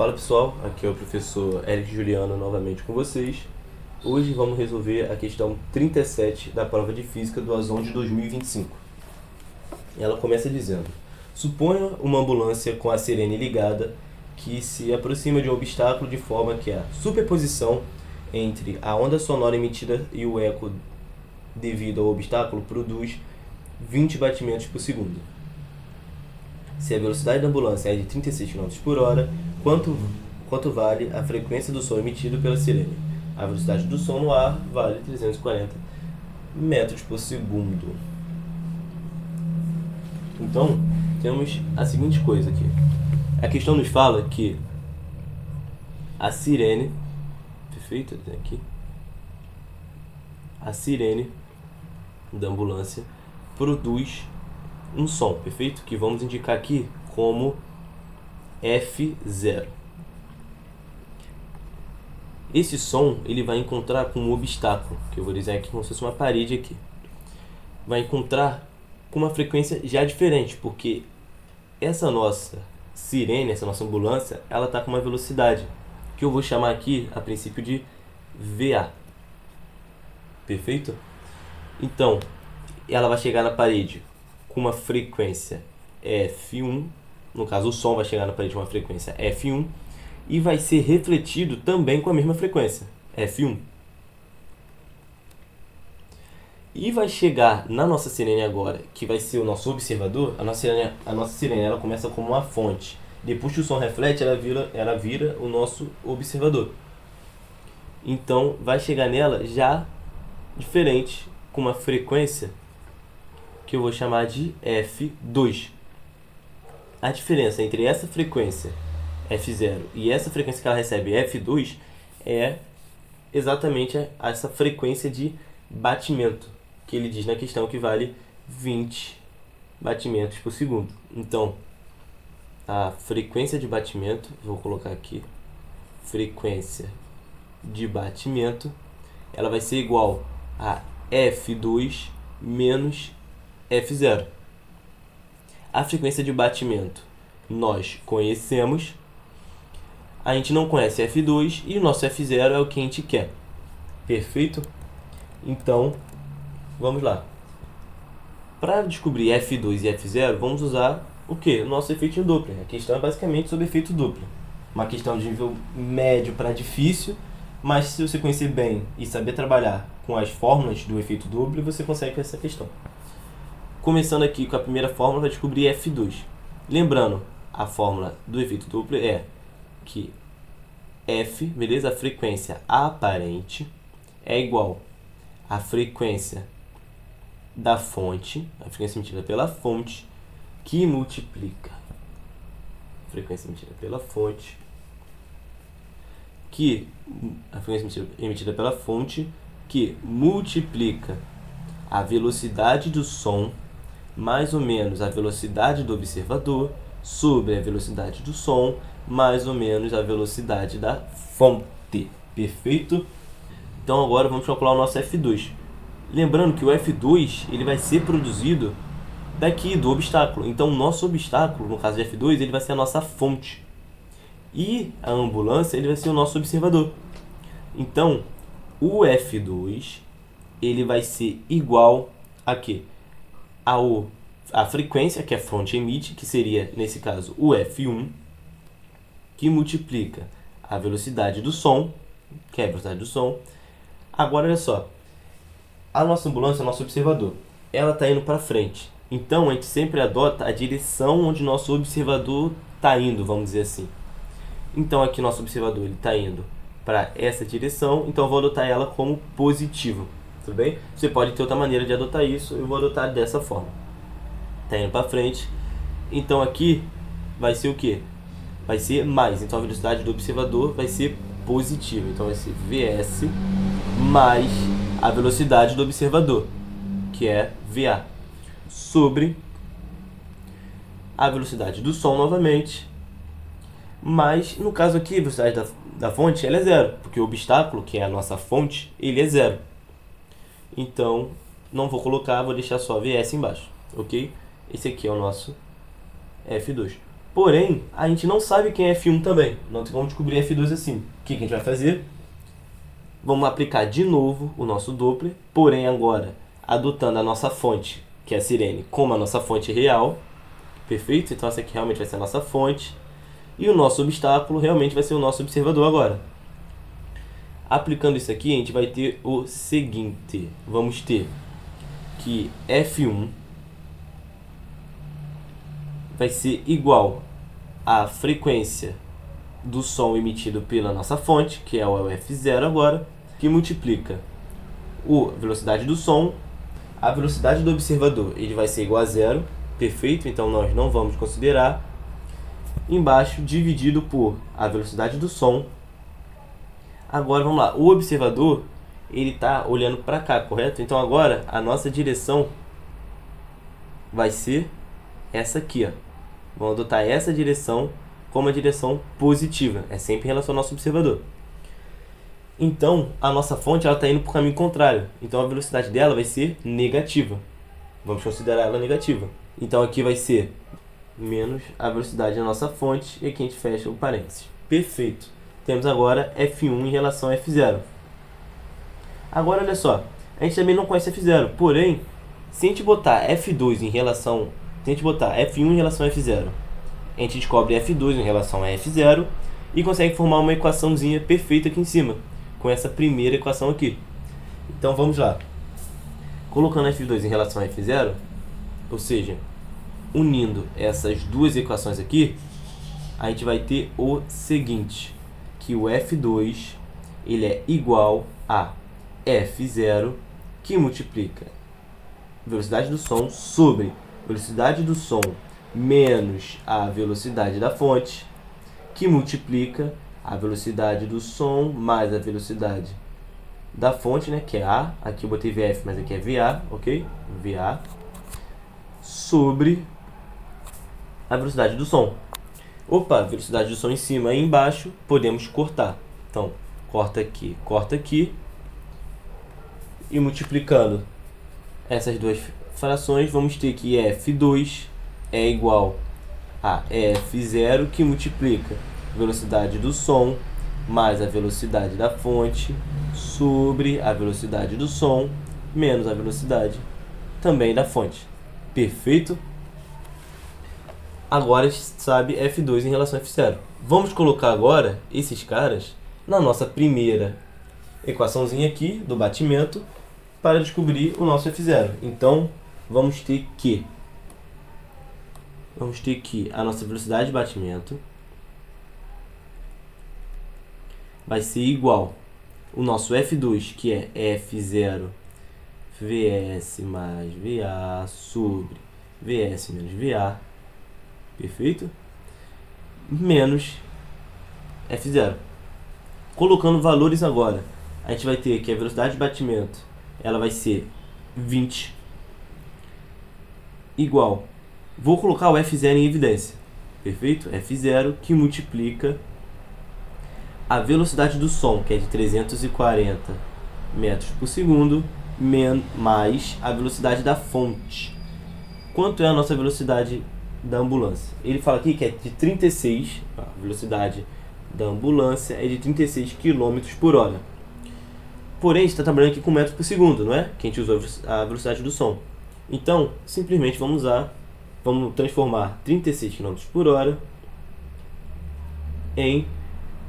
Fala pessoal, aqui é o professor Eric Juliano novamente com vocês. Hoje vamos resolver a questão 37 da prova de Física do ASON de 2025. Ela começa dizendo: suponha uma ambulância com a sirene ligada que se aproxima de um obstáculo de forma que a superposição entre a onda sonora emitida e o eco devido ao obstáculo produz 20 batimentos por segundo. Se a velocidade da ambulância é de 36 km por hora, quanto vale a frequência do som emitido pela sirene? A velocidade do som no ar vale 340 metros por segundo. Então, temos a seguinte coisa aqui. A questão nos fala que a sirene, perfeito, aqui, a sirene da ambulância produz um som, perfeito? Que vamos indicar aqui como F0. Esse som ele vai encontrar com um obstáculo, que eu vou dizer aqui como se fosse uma parede aqui. Vai encontrar com uma frequência já diferente, porque essa nossa sirene, essa nossa ambulância, ela está com uma velocidade, que eu vou chamar aqui a princípio de VA. Perfeito? Então, ela vai chegar na parede com uma frequência F1, no caso o som vai chegar na parede com uma frequência F1 e vai ser refletido também com a mesma frequência, F1. E vai chegar na nossa sirene agora, que vai ser o nosso observador. A nossa sirene ela começa como uma fonte. Depois que o som reflete, ela vira o nosso observador. Então vai chegar nela já diferente, com uma frequência que eu vou chamar de F2. A diferença entre essa frequência F0 e essa frequência que ela recebe F2 é exatamente essa frequência de batimento, que ele diz na questão que vale 20 batimentos por segundo. Então, a frequência de batimento, vou colocar aqui, frequência de batimento, ela vai ser igual a F2 menos F0. A frequência de batimento nós conhecemos, a gente não conhece F2 e o nosso F0 é o que a gente quer. Perfeito? Então, vamos lá. Para descobrir F2 e F0, vamos usar o que? O nosso efeito Doppler. A questão é basicamente sobre efeito Doppler. Uma questão de nível médio para difícil, mas se você conhecer bem e saber trabalhar com as fórmulas do efeito Doppler, você consegue essa questão. Começando aqui com a primeira fórmula, vai descobrir F2. Lembrando, a fórmula do efeito Doppler é que F, beleza? A frequência aparente é igual à frequência da fonte, a frequência emitida pela fonte, que multiplica a frequência emitida pela fonte, que a frequência emitida pela fonte, que multiplica a velocidade do som mais ou menos a velocidade do observador sobre a velocidade do som mais ou menos a velocidade da fonte. Perfeito? Então agora vamos calcular o nosso F2. Lembrando que o F2 ele vai ser produzido daqui do obstáculo. Então o nosso obstáculo, no caso de F2, ele vai ser a nossa fonte. E a ambulância ele vai ser o nosso observador. Então o F2 ele vai ser igual a quê? A frequência que a fonte emite, que seria, nesse caso, o F1, que multiplica a velocidade do som, que é a velocidade do som. Agora, olha só, a nossa ambulância, o nosso observador, ela está indo para frente. Então, a gente sempre adota a direção onde nosso observador está indo, vamos dizer assim. Então, aqui nosso observador está indo para essa direção, então eu vou adotar ela como positivo. Tudo bem? Você pode ter outra maneira de adotar isso, eu vou adotar dessa forma. Tá indo para frente. Então aqui vai ser o que? Vai ser mais. Então a velocidade do observador vai ser positiva. Então vai ser Vs mais a velocidade do observador, que é Va, sobre a velocidade do som novamente. Mas no caso aqui, a velocidade da fonte ela é zero, porque o obstáculo, que é a nossa fonte, ele é zero. Então, não vou colocar, vou deixar só Vs embaixo, ok? Esse aqui é o nosso F2. Porém, a gente não sabe quem é F1 também. Não tem como descobrir F2 assim. O que a gente vai fazer? Vamos aplicar de novo o nosso Doppler, porém agora adotando a nossa fonte, que é a sirene, como a nossa fonte real. Perfeito? Então essa aqui realmente vai ser a nossa fonte. E o nosso obstáculo realmente vai ser o nosso observador agora. Aplicando isso aqui, a gente vai ter o seguinte. Vamos ter que F1 vai ser igual à frequência do som emitido pela nossa fonte, que é o F0 agora, que multiplica a velocidade do som, a velocidade do observador, ele vai ser igual a zero, perfeito? Então nós não vamos considerar. Embaixo, dividido por a velocidade do som. Agora vamos lá, o observador ele está olhando para cá, correto? Então agora a nossa direção vai ser essa aqui, ó. Vamos adotar essa direção como a direção positiva, é sempre em relação ao nosso observador. Então a nossa fonte está indo para o caminho contrário, então a velocidade dela vai ser negativa. Vamos considerar ela negativa. Então aqui vai ser menos a velocidade da nossa fonte, e aqui a gente fecha o parênteses. Perfeito. Temos agora F1 em relação a F0. Agora olha só, a gente também não conhece F0, porém, se a gente botar F2 em relação, se a gente botar F1 em relação a F0, a gente descobre F2 em relação a F0 e consegue formar uma equaçãozinha perfeita aqui em cima, com essa primeira equação aqui. Então vamos lá. Colocando F2 em relação a F0, ou seja, unindo essas duas equações aqui, a gente vai ter o seguinte, que o F2 ele é igual a F0, que multiplica velocidade do som sobre velocidade do som menos a velocidade da fonte, que multiplica a velocidade do som mais a velocidade da fonte, né, que é A, aqui eu botei VF, mas aqui é VA, ok? VA, sobre a velocidade do som. Opa, velocidade do som em cima e embaixo, podemos cortar. Então, corta aqui, e multiplicando essas duas frações, vamos ter que F2 é igual a F0, que multiplica velocidade do som mais a velocidade da fonte sobre a velocidade do som menos a velocidade também da fonte. Perfeito? Agora a gente sabe F2 em relação a F0. Vamos colocar agora esses caras na nossa primeira equaçãozinha aqui do batimento para descobrir o nosso F0. Então, vamos ter que a nossa velocidade de batimento vai ser igual o nosso F2, que é F0 Vs mais Va sobre Vs menos Va, perfeito? Menos F0. Colocando valores agora, a gente vai ter que a velocidade de batimento ela vai ser 20 igual, vou colocar o F0 em evidência, perfeito? F0 que multiplica a velocidade do som, que é de 340 metros por segundo, mais a velocidade da fonte. Quanto é a nossa velocidade da ambulância? Ele fala aqui que é de 36, a velocidade da ambulância é de 36 km por hora. Porém, a gente está trabalhando aqui com metros por segundo, não é? Que a gente usou a velocidade do som. Então, simplesmente vamos transformar 36 km por hora em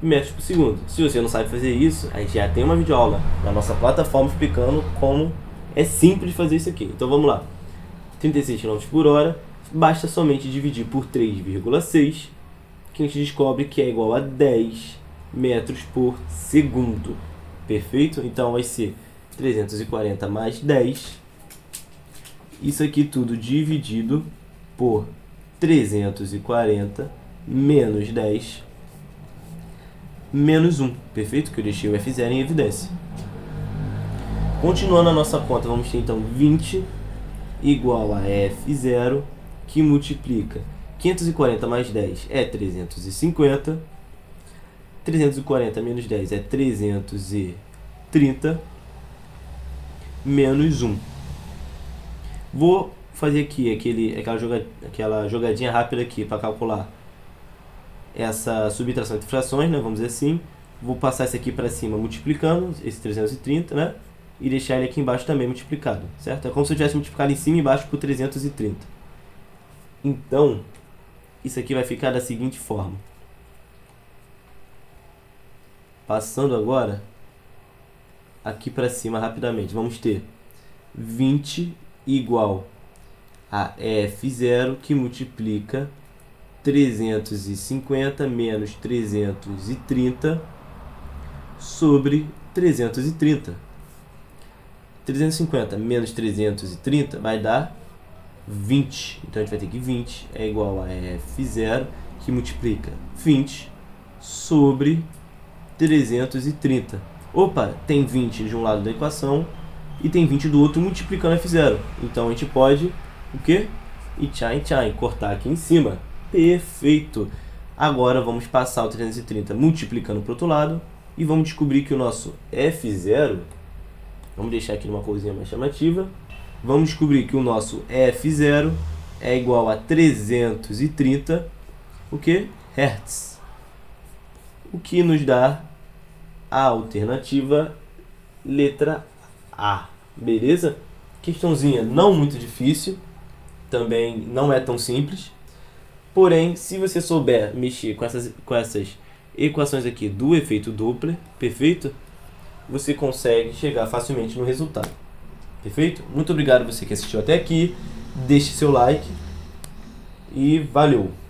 metros por segundo. Se você não sabe fazer isso, a gente já tem uma videoaula na nossa plataforma explicando como é simples fazer isso aqui. Então vamos lá. 36 km por hora, basta somente dividir por 3,6, que a gente descobre que é igual a 10 metros por segundo. Perfeito? Então vai ser 340 mais 10. Isso aqui tudo dividido por 340 menos 10 menos 1. Perfeito? Que eu deixei o F0 em evidência. Continuando a nossa conta, vamos ter então 20 igual a F0, que multiplica 540 mais 10 é 350. 340 menos 10 é 330 menos 1. Vou fazer aqui aquela jogadinha rápida aqui para calcular essa subtração entre frações, né, vamos dizer assim. Vou passar esse aqui para cima multiplicando, esse 330, né? E deixar ele aqui embaixo também multiplicado, certo? É como se eu tivesse multiplicado em cima e embaixo por 330. Então, isso aqui vai ficar da seguinte forma. Passando agora aqui para cima rapidamente, vamos ter 20 igual a F0 que multiplica 350 menos 330 sobre 330. 350 menos 330 vai dar 20. Então a gente vai ter que 20 é igual a F0 que multiplica 20 sobre 330. Opa, tem 20 de um lado da equação e tem 20 do outro multiplicando F0. Então a gente pode, o quê? E tchai, cortar aqui em cima. Perfeito! Agora vamos passar o 330 multiplicando para o outro lado e vamos descobrir que o nosso F0, vamos deixar aqui numa corzinha mais chamativa, vamos descobrir que o nosso F0 é igual a 330, o que? Hertz. O que nos dá a alternativa letra A. Beleza? Questãozinha não muito difícil, também não é tão simples. Porém, se você souber mexer com essas equações aqui do efeito Doppler, perfeito? Você consegue chegar facilmente no resultado. Perfeito? Muito obrigado a você que assistiu até aqui. Deixe seu like e valeu!